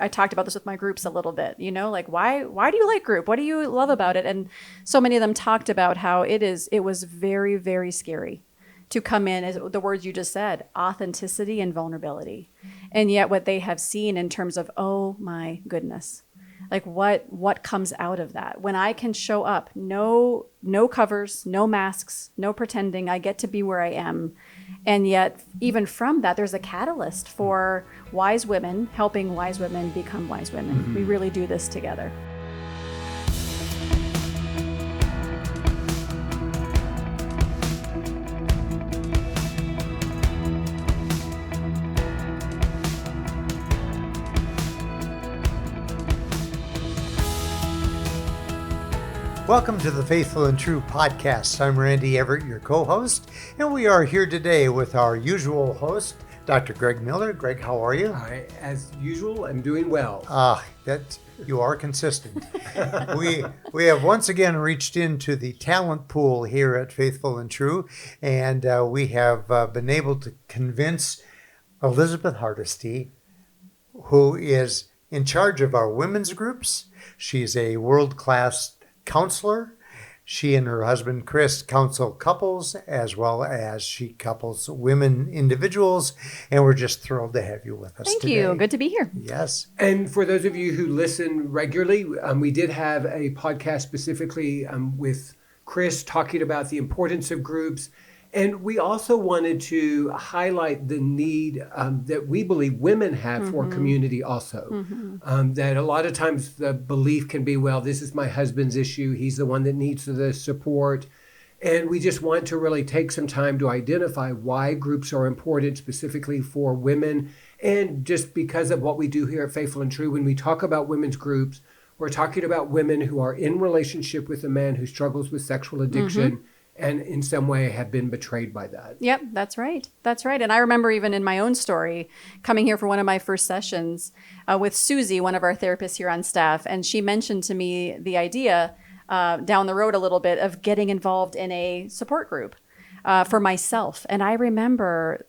I talked about this with my groups a little bit, like why do you like group? What do you love about it? And so many of them talked about how it was very, very scary to come in, as the words you just said, authenticity and vulnerability. And yet what they have seen in terms of, oh my goodness, like what comes out of that when I can show up, no covers, no masks, no pretending, I get to be where I am. And yet even from that, there's a catalyst for wise women helping wise women become wise women. Mm-hmm. We really do this together. Welcome to the Faithful and True podcast. I'm Randy Everett, your co-host, and we are here today with our usual host, Dr. Greg Miller. Greg, how are you? I, as usual, am doing well. That you are consistent. we have once again reached into the talent pool here at Faithful and True, and we have been able to convince Elizabeth Hardesty, who is in charge of our women's groups. She's a world-class counselor. She and her husband Chris counsel couples as well as she couples women individuals, and we're just thrilled to have you with us Thank today. you. Good to be here. Yes. And for those of you who listen regularly, we did have a podcast specifically with Chris talking about the importance of groups. And we also wanted to highlight the need that we believe women have for community also. Mm-hmm. That a lot of times the belief can be, well, this is my husband's issue. He's the one that needs the support. And we just want to really take some time to identify why groups are important specifically for women. And just because of what we do here at Faithful and True, when we talk about women's groups, we're talking about women who are in relationship with a man who struggles with sexual addiction. Mm-hmm. And in some way have been betrayed by that. Yep, that's right. That's right. And I remember even in my own story, coming here for one of my first sessions with Susie, one of our therapists here on staff, and she mentioned to me the idea down the road a little bit of getting involved in a support group for myself. And I remember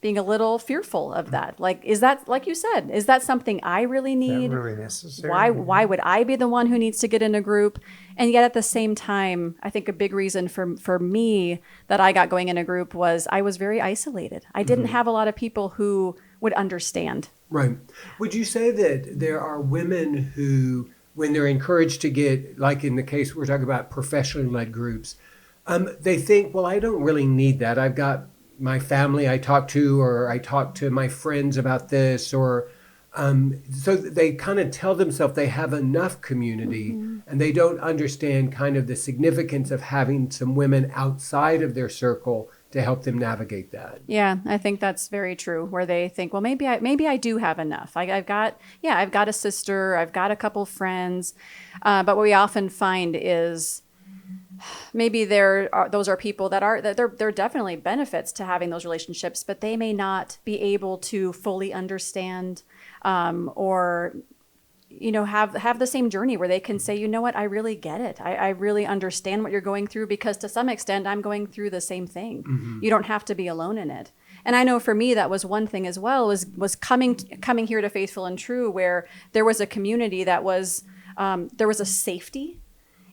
being a little fearful of that. Like, is that, like you said, is that something I really need? Is that really necessary? Why would I be the one who needs to get in a group? And yet at the same time, I think a big reason for me that I got going in a group was I was very isolated. I didn't have a lot of people who would understand. Right. Would you say that there are women who, when they're encouraged to get, like in the case we're talking about professionally led groups, they think, well, I don't really need that. I've got my family I talk to, or I talk to my friends about this, or so they kind of tell themselves they have enough community, and they don't understand kind of the significance of having some women outside of their circle to help them navigate that. Yeah, I think that's very true, where they think, well, maybe I do have enough. I've got a sister, I've got a couple friends, but what we often find is maybe those are people that there definitely benefits to having those relationships, but they may not be able to fully understand or have the same journey where they can say, you know what, I really get it. I really understand what you're going through, because to some extent I'm going through the same thing. Mm-hmm. You don't have to be alone in it. And I know for me that was one thing as well, was coming here to Faithful and True, where there was a community that was there was a safety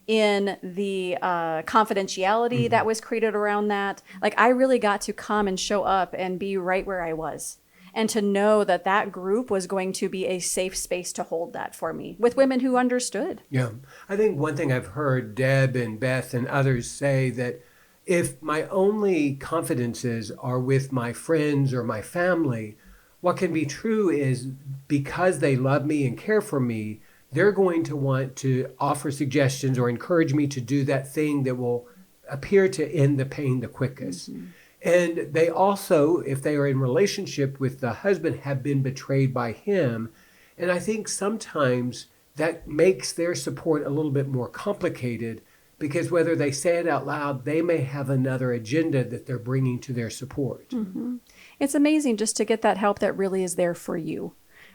in the confidentiality that was created around that. Like, I really got to come and show up and be right where I was, and to know that that group was going to be a safe space to hold that for me with women who understood. Yeah. I think one thing I've heard Deb and Beth and others say, that if my only confidences are with my friends or my family, what can be true is because they love me and care for me, they're going to want to offer suggestions or encourage me to do that thing that will appear to end the pain the quickest. Mm-hmm. And they also, if they are in relationship with the husband, have been betrayed by him. And I think sometimes that makes their support a little bit more complicated, because whether they say it out loud, they may have another agenda that they're bringing to their support. Mm-hmm. It's amazing just to get that help that really is there for you.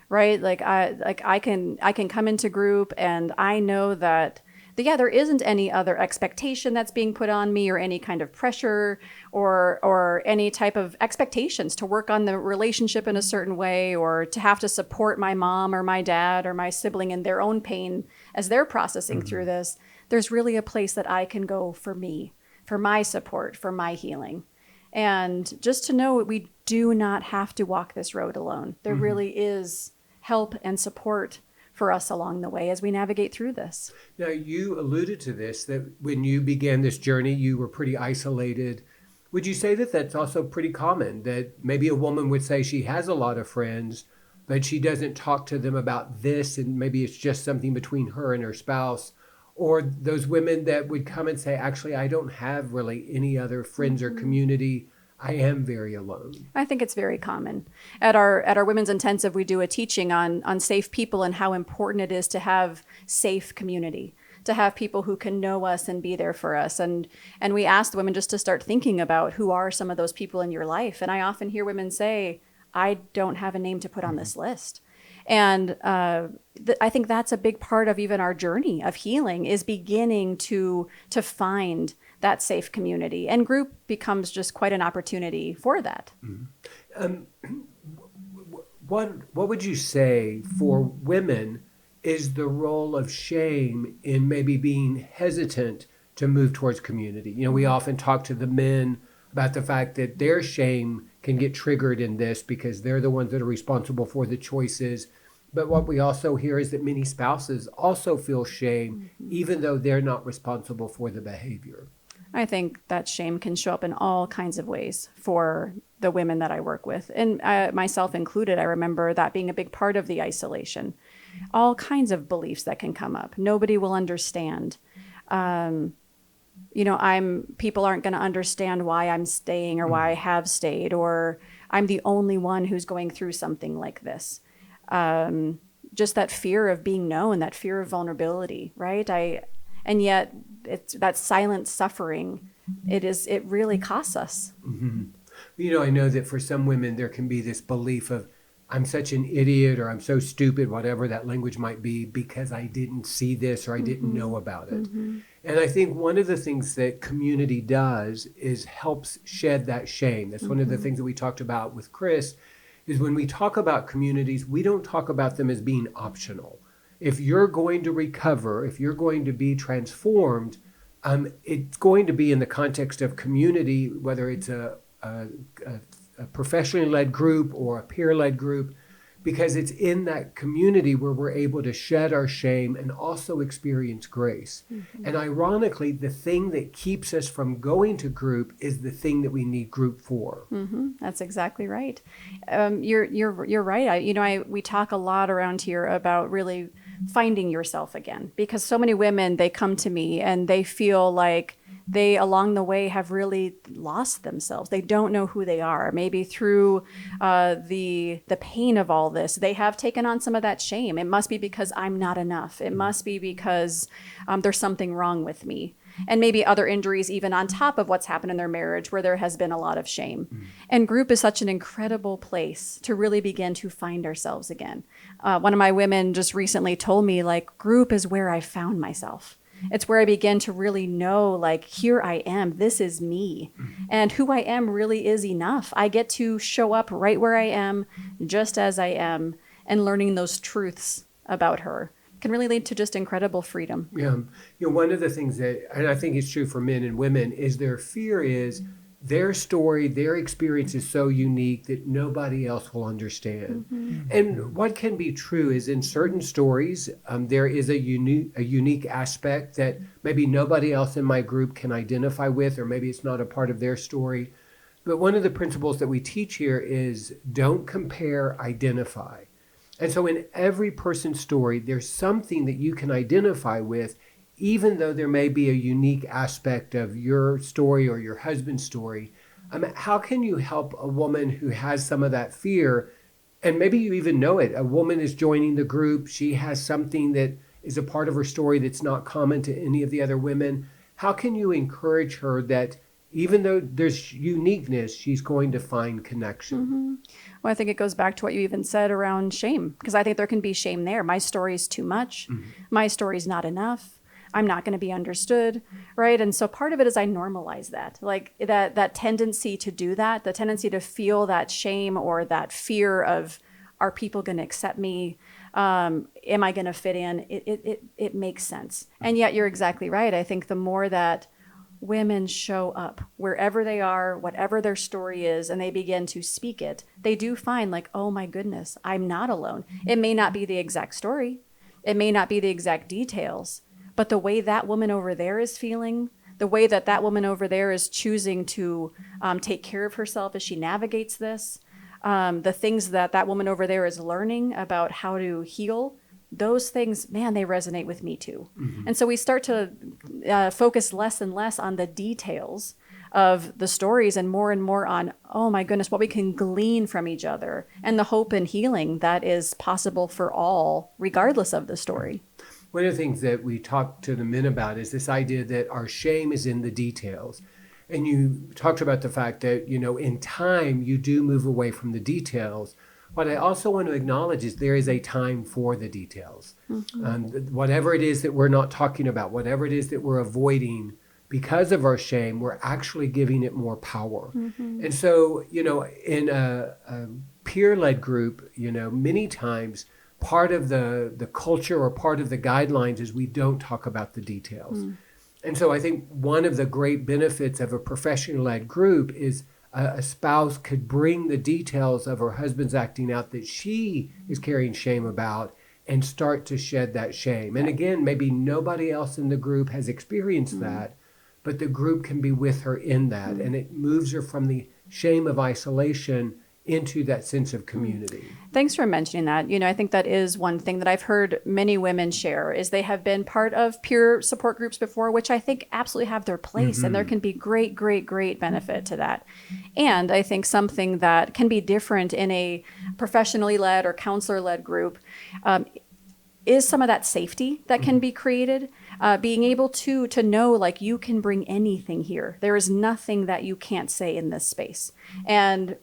Right? I can come into group and I know that there isn't any other expectation that's being put on me or any kind of pressure or any type of expectations to work on the relationship in a certain way or to have to support my mom or my dad or my sibling in their own pain as they're processing through this. There's really a place that I can go for me, for my support, for my healing. And just to know we do not have to walk this road alone. There really is help and support for us along the way as we navigate through this. Now, you alluded to this, that when you began this journey, you were pretty isolated. Would you say that that's also pretty common, that maybe a woman would say she has a lot of friends, but she doesn't talk to them about this, and maybe it's just something between her and her spouse? Or those women that would come and say, actually, I don't have really any other friends or community. I am very alone. I think it's very common. At our Women's Intensive, we do a teaching on safe people and how important it is to have safe community, to have people who can know us and be there for us. And we ask the women just to start thinking about who are some of those people in your life. And I often hear women say, I don't have a name to put on this list. And I think that's a big part of even our journey of healing, is beginning to find that safe community. And group becomes just quite an opportunity for that. What would you say for women is the role of shame in maybe being hesitant to move towards community? You know, we often talk to the men about the fact that their shame can get triggered in this because they're the ones that are responsible for the choices. But what we also hear is that many spouses also feel shame, even though they're not responsible for the behavior. I think that shame can show up in all kinds of ways for the women that I work with, and myself included. I remember that being a big part of the isolation. All kinds of beliefs that can come up. Nobody will understand. People aren't going to understand why I'm staying or why I have stayed, or I'm the only one who's going through something like this. Just that fear of being known, that fear of vulnerability, right? And yet it's that silent suffering. It really costs us. Mm-hmm. You know, I know that for some women, there can be this belief of, I'm such an idiot, or I'm so stupid, whatever that language might be, because I didn't see this or I didn't know about it. And I think one of the things that community does is helps shed that shame. That's one of the things that we talked about with Chris, is when we talk about communities, we don't talk about them as being optional. If you're going to recover, if you're going to be transformed, it's going to be in the context of community, whether it's a professionally led group or a peer-led group, because it's in that community where we're able to shed our shame and also experience grace. And ironically, the thing that keeps us from going to group is the thing that we need group for. That's exactly right. You're right. We talk a lot around here about really finding yourself again, because so many women, they come to me and they feel like they along the way have really lost themselves. They don't know who they are. Maybe through the pain of all this, they have taken on some of that shame. It must be because I'm not enough. It must be because there's something wrong with me. And maybe other injuries even on top of what's happened in their marriage, where there has been a lot of shame. And group is such an incredible place to really begin to find ourselves again. One of my women just recently told me, like, group is where I found myself. It's where I begin to really know, like, here I am, this is me. And who I am really is enough. I get to show up right where I am, just as I am, and learning those truths about her can really lead to just incredible freedom. Yeah. You know, one of the things that, and I think it's true for men and women, is their fear is their story, their experience is so unique that nobody else will understand. And what can be true is in certain stories, there is a unique aspect that maybe nobody else in my group can identify with, or maybe it's not a part of their story. But one of the principles that we teach here is don't compare, identify. And so in every person's story, there's something that you can identify with, even though there may be a unique aspect of your story or your husband's story. How can you help a woman who has some of that fear, and maybe you even know it? A woman is joining the group. She has something that is a part of her story that's not common to any of the other women. How can you encourage her that even though there's uniqueness, she's going to find connection? Well, I think it goes back to what you even said around shame, because I think there can be shame there. My story's too much. My story's not enough. I'm not going to be understood, right? And so part of it is I normalize that, like that tendency to do that, the tendency to feel that shame or that fear of, are people going to accept me? Am I going to fit in? It makes sense. And yet you're exactly right. I think the more that women show up wherever they are, whatever their story is, and they begin to speak it, they do find like, oh my goodness, I'm not alone. It may not be the exact story. It may not be the exact details, but the way that woman over there is feeling, the way that that woman over there is choosing to take care of herself as she navigates this, the things that that woman over there is learning about how to heal, those things, man, they resonate with me too. Mm-hmm. And so we start to focus less and less on the details of the stories and more on, oh my goodness, what we can glean from each other and the hope and healing that is possible for all, regardless of the story. One of the things that we talk to the men about is this idea that our shame is in the details. And you talked about the fact that, in time, you do move away from the details. What I also want to acknowledge is there is a time for the details. Mm-hmm. Whatever it is that we're not talking about, whatever it is that we're avoiding because of our shame, we're actually giving it more power. Mm-hmm. And so, in a peer-led group, many times part of the culture or part of the guidelines is we don't talk about the details. Mm. And so I think one of the great benefits of a professional-led group is a spouse could bring the details of her husband's acting out that she is carrying shame about and start to shed that shame. And again, maybe nobody else in the group has experienced that, but the group can be with her in that. And it moves her from the shame of isolation into that sense of community. Thanks for mentioning that. I think that is one thing that I've heard many women share is they have been part of peer support groups before, which I think absolutely have their place. Mm-hmm. And there can be great, great, great benefit to that. And I think something that can be different in a professionally led or counselor-led group is some of that safety that can be created. Being able to know, like, you can bring anything here. There is nothing that you can't say in this space. And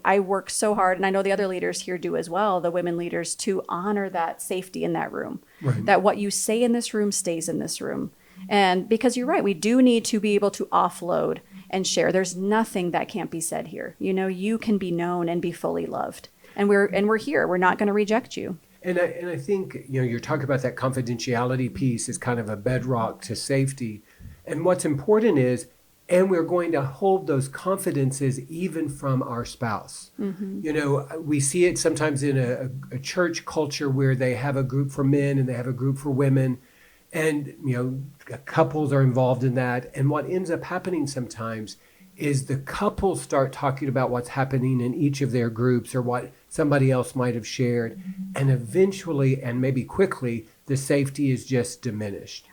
I work so hard, and I know the other leaders here do as well, the women leaders, to honor that safety in that room. Right. That what you say in this room stays in this room. And because you're right, we do need to be able to offload and share. There's nothing that can't be said here. You can be known and be fully loved. And we're here. We're not going to reject you. And I think, you're talking about that confidentiality piece is kind of a bedrock to safety. And what's important is, and we're going to hold those confidences even from our spouse. Mm-hmm. We see it sometimes in a church culture where they have a group for men and they have a group for women. And, couples are involved in that. And what ends up happening sometimes is the couples start talking about what's happening in each of their groups or what somebody else might have shared. And eventually, and maybe quickly, the safety is just diminished.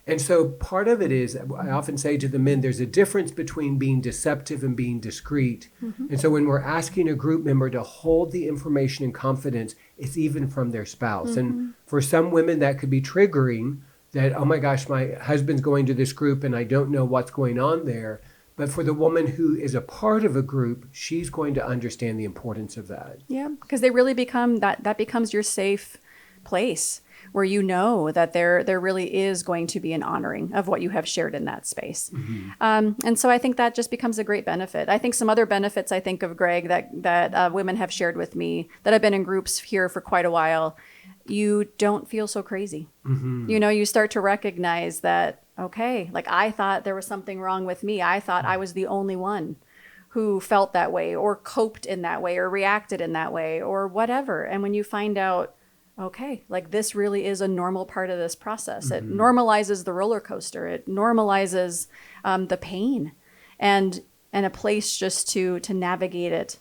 And so part of it is, I often say to the men, there's a difference between being deceptive and being discreet. Mm-hmm. And so when we're asking a group member to hold the information in confidence, it's even from their spouse. Mm-hmm. And for some women, that could be triggering that, oh my gosh, my husband's going to this group and I don't know what's going on there. But for the woman who is a part of a group, she's going to understand the importance of that. Yeah, because they really become that becomes your safe place where that there really is going to be an honoring of what you have shared in that space. Mm-hmm. And so I think that just becomes a great benefit. I think some other benefits I think of, Greg, that women have shared with me that have been in groups here for quite a while. You don't feel so crazy. Mm-hmm. You start to recognize that, okay, like I thought there was something wrong with me. I thought I was the only one who felt that way or coped in that way or reacted in that way or whatever. And when you find out, okay, like this really is a normal part of this process. Mm-hmm. It normalizes the roller coaster. It normalizes the pain and a place just to navigate it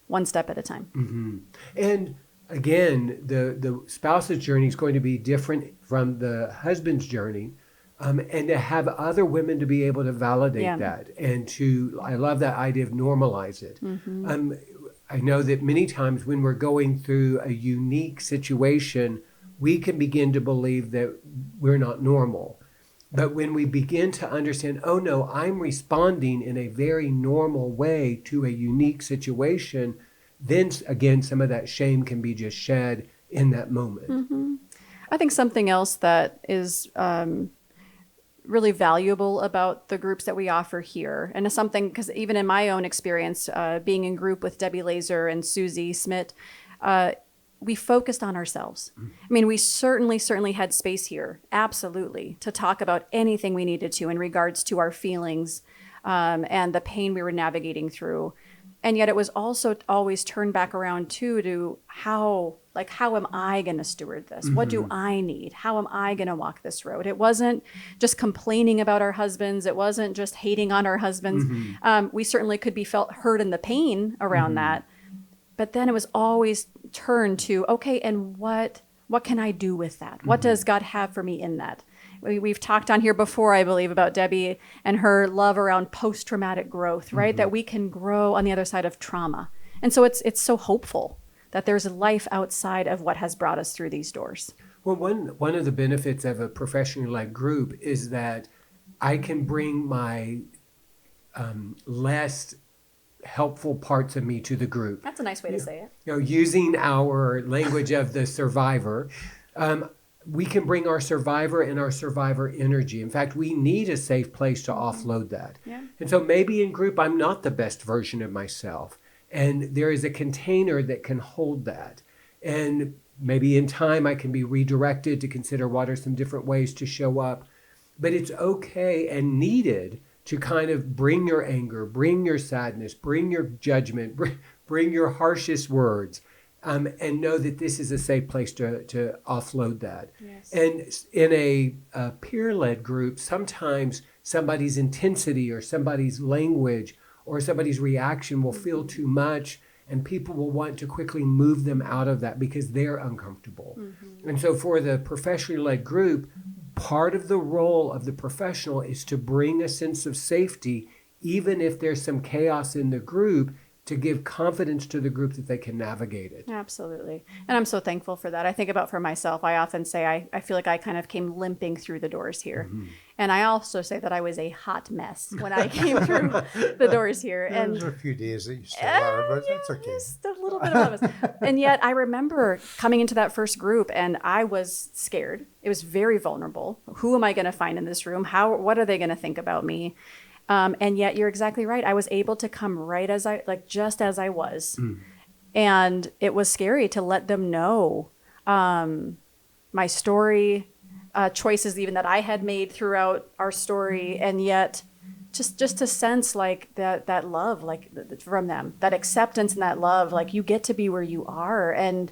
one step at a time. Mm-hmm. And again, the spouse's journey is going to be different from the husband's journey. And to have other women to be able to validate that and I love that idea of normalize it. Mm-hmm. I know that many times when we're going through a unique situation, we can begin to believe that we're not normal. But when we begin to understand, oh no, I'm responding in a very normal way to a unique situation, then again, some of that shame can be just shed in that moment. Mm-hmm. I think something else that is really valuable about the groups that we offer here. And it's something, because even in my own experience, being in group with Debbie Laaser and Susie Smith, we focused on ourselves. I mean, we certainly had space here, absolutely, to talk about anything we needed to in regards to our feelings and the pain we were navigating through. And yet it was also always turned back around too to how am I going to steward this? What do I need? How am I going to walk this road? It wasn't just complaining about our husbands. It wasn't just hating on our husbands. We certainly could be felt hurt in the pain around that. But then it was always turned to, okay, and what can I do with that? What does God have for me in that? We've talked on here before, I believe, about Debbie and her love around post-traumatic growth, right? That we can grow on the other side of trauma. And so it's so hopeful that there's a life outside of what has brought us through these doors. Well, one of the benefits of a professionally led group is that I can bring my less helpful parts of me to the group. That's a nice way to say it. You know, using our language of the survivor, we can bring our survivor and our survivor energy. In fact, we need a safe place to offload that. Yeah. And so maybe in group, I'm not the best version of myself. And there is a container that can hold that. And maybe in time, I can be redirected to consider what are some different ways to show up. But it's okay and needed to kind of bring your anger, bring your sadness, bring your judgment, bring your harshest words. And know that this is a safe place to offload that. Yes. And in a peer-led group, sometimes somebody's intensity or somebody's language or somebody's reaction will feel too much, and people will want to quickly move them out of that because they're uncomfortable. And so for the professionally led group, part of the role of the professional is to bring a sense of safety, even if there's some chaos in the group, to give confidence to the group that they can navigate it. Absolutely. And I'm so thankful for that. I think about for myself, I often say I feel like I kind of came limping through the doors here. And I also say that I was a hot mess when I came through the doors here. There and was a few days that you still are, but that's okay. Just a little bit of us. And yet I remember coming into that first group and I was scared. It was very vulnerable. Who am I going to find in this room? What are they going to think about me? And yet you're exactly right. I was able to come right just as I was. And it was scary to let them know my story, choices even that I had made throughout our story. And yet just to sense like that love, like from them, that acceptance and that love, like you get to be where you are. And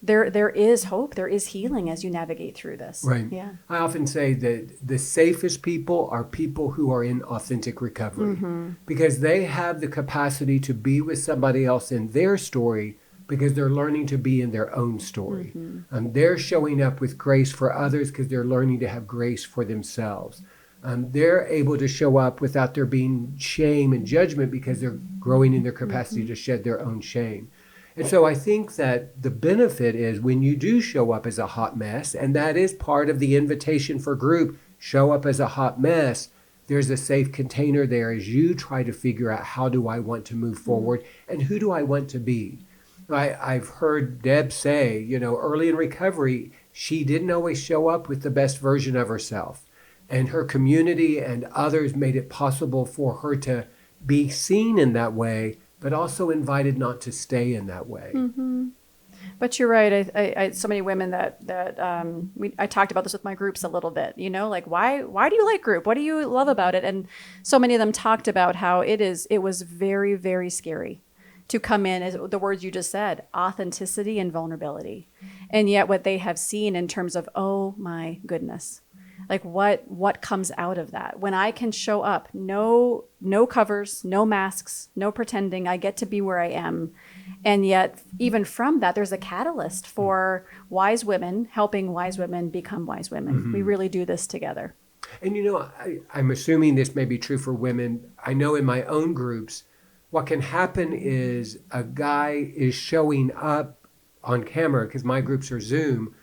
there is hope, there is healing as you navigate through this. Right. Yeah. I often say that the safest people are people who are in authentic recovery because they have the capacity to be with somebody else in their story because they're learning to be in their own story. They're showing up with grace for others because they're learning to have grace for themselves. They're able to show up without there being shame and judgment because they're growing in their capacity to shed their own shame. And so I think that the benefit is when you do show up as a hot mess, and that is part of the invitation for group, show up as a hot mess, there's a safe container there as you try to figure out how do I want to move forward and who do I want to be. I've heard Deb say, early in recovery, she didn't always show up with the best version of herself. And her community and others made it possible for her to be seen in that way, but also invited not to stay in that way. But you're right. I so many women that I talked about this with my groups a little bit. Like why do you like group? What do you love about it? And so many of them talked about how it was very, very scary to come in, as the words you just said, authenticity and vulnerability, and yet what they have seen in terms of, oh my goodness. Like what comes out of that when I can show up, no covers, no masks, no pretending, I get to be where I am. And yet even from that, there's a catalyst for wise women helping wise women become wise women. We really do this together. And I'm assuming this may be true for women. I know in my own groups, what can happen is a guy is showing up on camera because my groups are Zoom,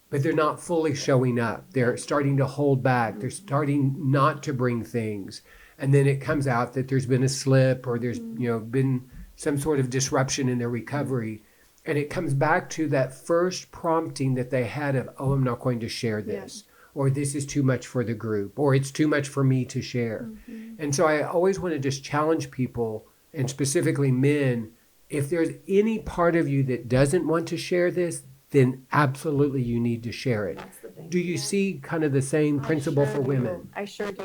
but they're not fully showing up. They're starting to hold back. They're starting not to bring things. And then it comes out that there's been a slip or there's been some sort of disruption in their recovery. And it comes back to that first prompting that they had of, oh, I'm not going to share this. or this is too much for the group, or it's too much for me to share. And so I always want to just challenge people, and specifically men, if there's any part of you that doesn't want to share this, then absolutely you need to share it. That's the thing. Do you see kind of the same principle for women? I sure do.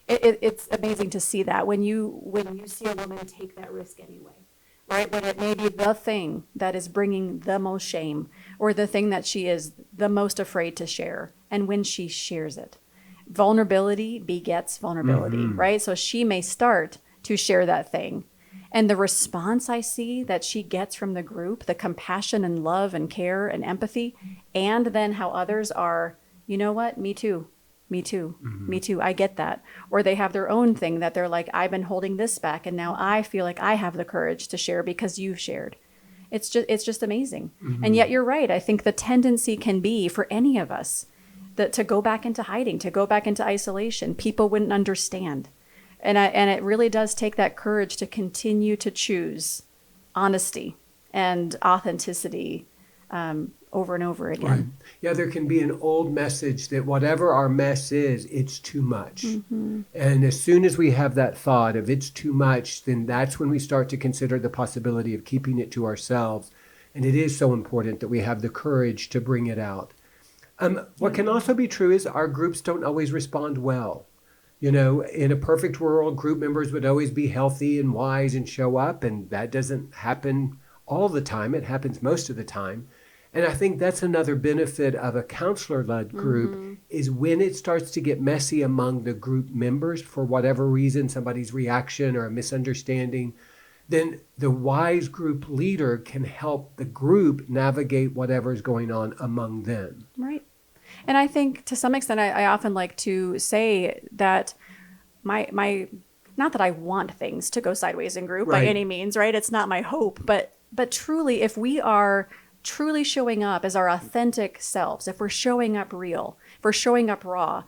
It's amazing to see that when you see a woman take that risk anyway, right? When it may be the thing that is bringing the most shame, or the thing that she is the most afraid to share, and when she shares it, vulnerability begets vulnerability, right? So she may start to share that thing. And the response I see that she gets from the group, the compassion and love and care and empathy, and then how others are, you know what, me too, me too, me too, I get that. Or they have their own thing that they're like, I've been holding this back, and now I feel like I have the courage to share because you've shared. It's just amazing. And yet you're right. I think the tendency can be for any of us that to go back into hiding, to go back into isolation. People wouldn't understand. And it really does take that courage to continue to choose honesty and authenticity over and over again. Right. Yeah, there can be an old message that whatever our mess is, it's too much. And as soon as we have that thought of it's too much, then that's when we start to consider the possibility of keeping it to ourselves. And it is so important that we have the courage to bring it out. What can also be true is our groups don't always respond well. You know, in a perfect world, group members would always be healthy and wise and show up, and that doesn't happen all the time. It happens most of the time. And I think that's another benefit of a counselor-led group is when it starts to get messy among the group members for whatever reason, somebody's reaction or a misunderstanding, then the wise group leader can help the group navigate whatever's going on among them. Right. And I think to some extent, I often like to say that my not that I want things to go sideways in group by any means, right? It's not my hope, but truly, if we are truly showing up as our authentic selves, if we're showing up real, if we're showing up raw,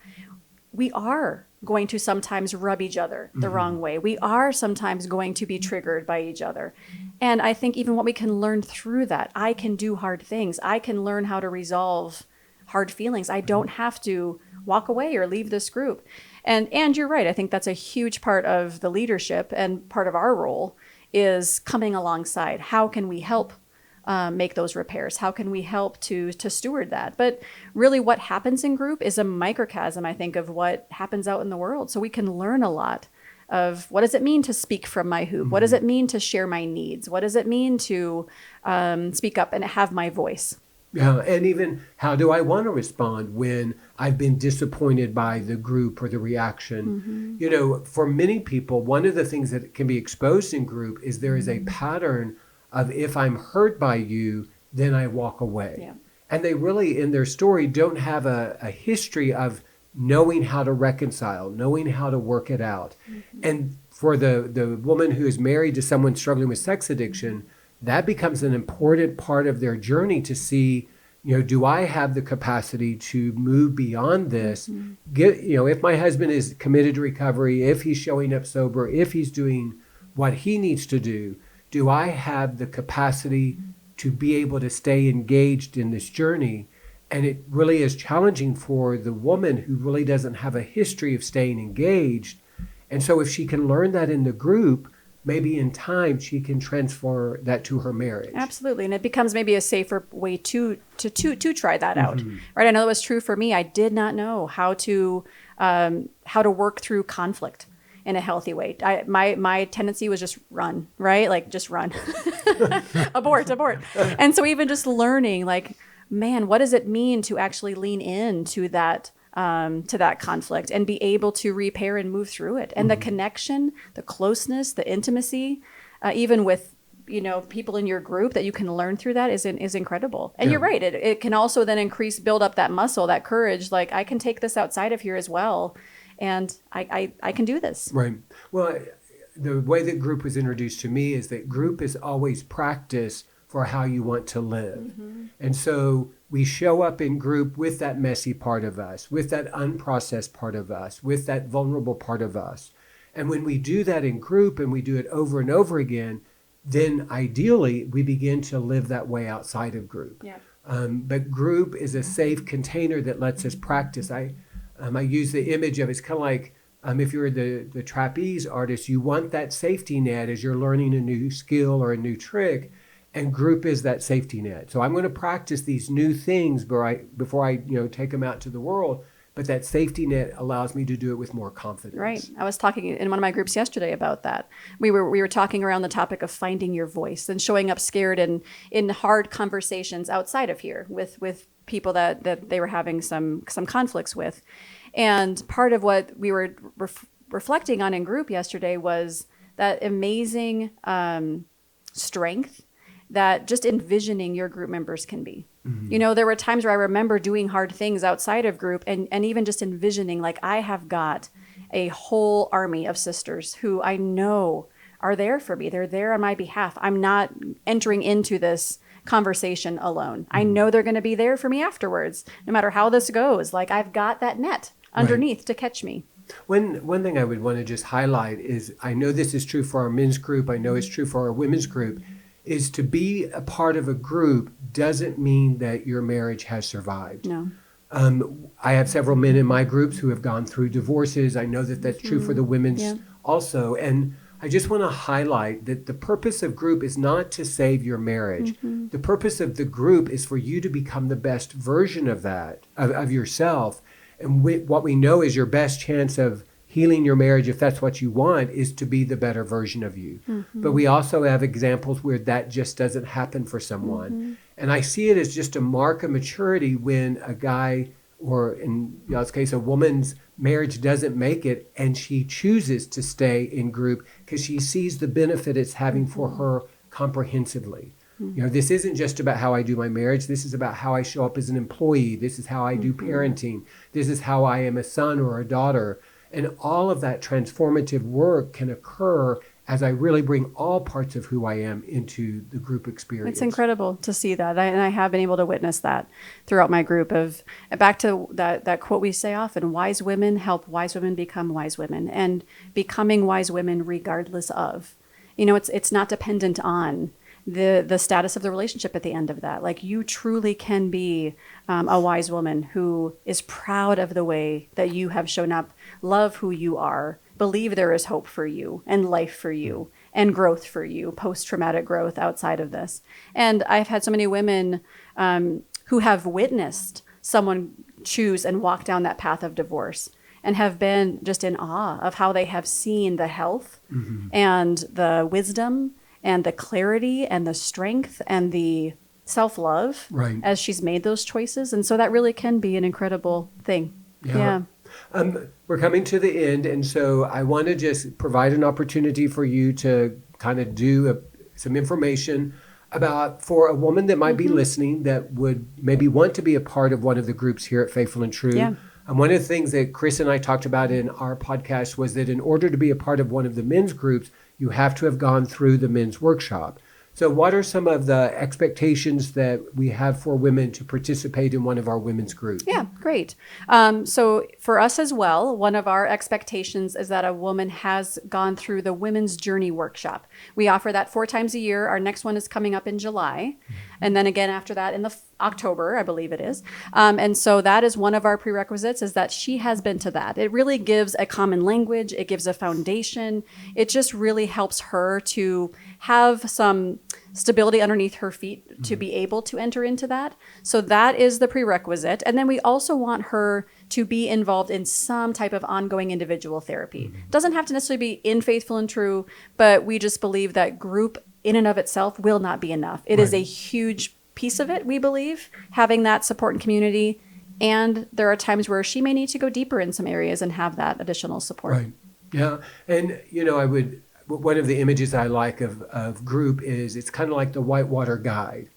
we are going to sometimes rub each other the wrong way. We are sometimes going to be triggered by each other. And I think even what we can learn through that, I can do hard things. I can learn how to resolve hard feelings. I don't have to walk away or leave this group. And you're right. I think that's a huge part of the leadership, and part of our role is coming alongside. How can we help make those repairs? How can we help to steward that? But really what happens in group is a microcosm, I think, of what happens out in the world. So we can learn a lot of what does it mean to speak from my hoop? What does it mean to share my needs? What does it mean to speak up and have my voice? Yeah, and even how do I want to respond when I've been disappointed by the group or the reaction? You know, for many people, one of the things that can be exposed in group is there is a pattern of if I'm hurt by you, then I walk away. Yeah. And they really, in their story, don't have a history of knowing how to reconcile, knowing how to work it out. And for the woman who is married to someone struggling with sex addiction, that becomes an important part of their journey to see, you know, do I have the capacity to move beyond this? If my husband is committed to recovery, if he's showing up sober, if he's doing what he needs to do I have the capacity to be able to stay engaged in this journey? And it really is challenging for the woman who really doesn't have a history of staying engaged. And so if she can learn that in the group, maybe in time she can transfer that to her marriage. Absolutely. And it becomes maybe a safer way to try that out. Right. I know it was true for me. I did not know how to work through conflict in a healthy way. My tendency was just run, right? Like just run, abort. And so even just learning, like, man, what does it mean to actually lean into that conflict and be able to repair and move through it? And the connection, the closeness, the intimacy, even with, people in your group that you can learn through that is incredible. And you're right. It can also then build up that muscle, that courage. Like, I can take this outside of here as well. And I can do this. Right. Well, the way that group was introduced to me is that group is always practice for how you want to live. And so we show up in group with that messy part of us, with that unprocessed part of us, with that vulnerable part of us. And when we do that in group and we do it over and over again, then ideally we begin to live that way outside of group. Yeah. But group is a safe container that lets us practice. I use the image of it's kind of like if you're the trapeze artist, you want that safety net as you're learning a new skill or a new trick, and group is that safety net. So I'm going to practice these new things before I take them out to the world. But that safety net allows me to do it with more confidence. Right. I was talking in one of my groups yesterday about that. We were talking around the topic of finding your voice and showing up scared in hard conversations outside of here with people that they were having some conflicts with. And part of what we were reflecting on in group yesterday was that amazing strength that just envisioning your group members can be. Mm-hmm. There were times where I remember doing hard things outside of group and even just envisioning, like, I have got a whole army of sisters who I know are there for me. They're there on my behalf. I'm not entering into this conversation alone. Mm-hmm. I know they're going to be there for me afterwards, no matter how this goes. Like, I've got that net underneath to catch me. One thing I would want to just highlight is, I know this is true for our men's group, I know it's true for our women's group, is to be a part of a group doesn't mean that your marriage has survived. No. I have several men in my groups who have gone through divorces. I know that that's true for the women's also. And I just want to highlight that the purpose of group is not to save your marriage. Mm-hmm. The purpose of the group is for you to become the best version of that, of yourself. And what we know is your best chance of healing your marriage, if that's what you want, is to be the better version of you. Mm-hmm. But we also have examples where that just doesn't happen for someone. Mm-hmm. And I see it as just a mark of maturity when a guy, or in this case, a woman's marriage doesn't make it and she chooses to stay in group because she sees the benefit it's having for her comprehensively. Mm-hmm. This isn't just about how I do my marriage. This is about how I show up as an employee. This is how I do parenting. This is how I am a son or a daughter. And all of that transformative work can occur as I really bring all parts of who I am into the group experience. It's incredible to see that. And I have been able to witness that throughout my group. Back to that quote we say often, wise women help wise women become wise women, and becoming wise women regardless of. It's not dependent on the status of the relationship at the end of that. Like, you truly can be a wise woman who is proud of the way that you have shown up, love who you are, believe there is hope for you and life for you and growth for you, post-traumatic growth outside of this. And I've had so many women who have witnessed someone choose and walk down that path of divorce and have been just in awe of how they have seen the health and the wisdom and the clarity and the strength and the self-love as she's made those choices. And so that really can be an incredible thing. Yeah. We're coming to the end, and so I want to just provide an opportunity for you to kind of do some information about, for a woman that might be listening that would maybe want to be a part of one of the groups here at Faithful and True. Yeah. And one of the things that Chris and I talked about in our podcast was that in order to be a part of one of the men's groups, you have to have gone through the men's workshop. So what are some of the expectations that we have for women to participate in one of our women's groups? Yeah, great. So for us as well, one of our expectations is that a woman has gone through the Women's Journey Workshop. We offer that 4 times a year. Our next one is coming up in July. And then again after that in October, I believe it is. And so that is one of our prerequisites, is that she has been to that. It really gives a common language. It gives a foundation. It just really helps her to have some stability underneath her feet to be able to enter into that. So that is the prerequisite. And then we also want her to be involved in some type of ongoing individual therapy. Doesn't have to necessarily be in Faithful and True, but we just believe that group in and of itself will not be enough. It is a huge piece of it, we believe, having that support and community. And there are times where she may need to go deeper in some areas and have that additional support. Right. Yeah. And, one of the images I like of group is it's kind of like the whitewater guide,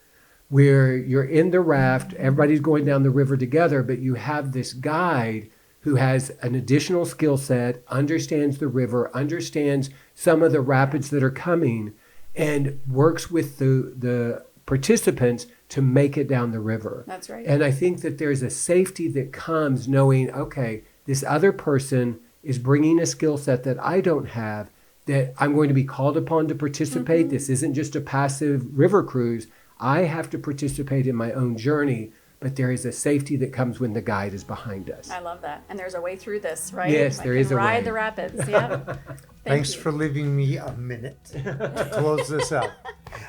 where you're in the raft, everybody's going down the river together, but you have this guide who has an additional skill set, understands the river, understands some of the rapids that are coming, and works with the participants to make it down the river. That's right. And I think that there's a safety that comes knowing, okay, this other person is bringing a skill set that I don't have, that I'm going to be called upon to participate. This isn't just a passive river cruise. I have to participate in my own journey, but there is a safety that comes when the guide is behind us. I love that. And there's a way through this, right? Yes, there is a ride way. the rapids. Yeah. Thanks for leaving me a minute to close this up.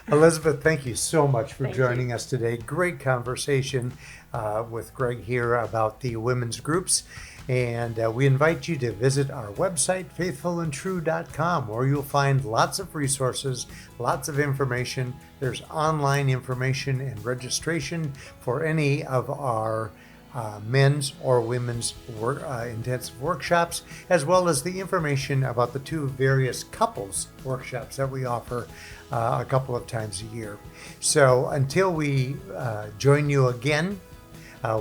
Elizabeth, thank you so much for Thank joining us today. Great conversation with Greg here about the women's groups. And we invite you to visit our website, faithfulandtrue.com, where you'll find lots of resources, lots of information. There's online information and registration for any of our men's or women's intensive workshops, as well as the information about the two various couples workshops that we offer a couple of times a year. So until we join you again,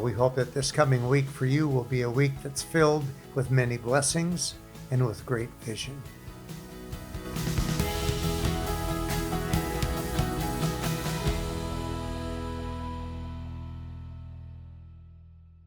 we hope that this coming week for you will be a week that's filled with many blessings and with great vision.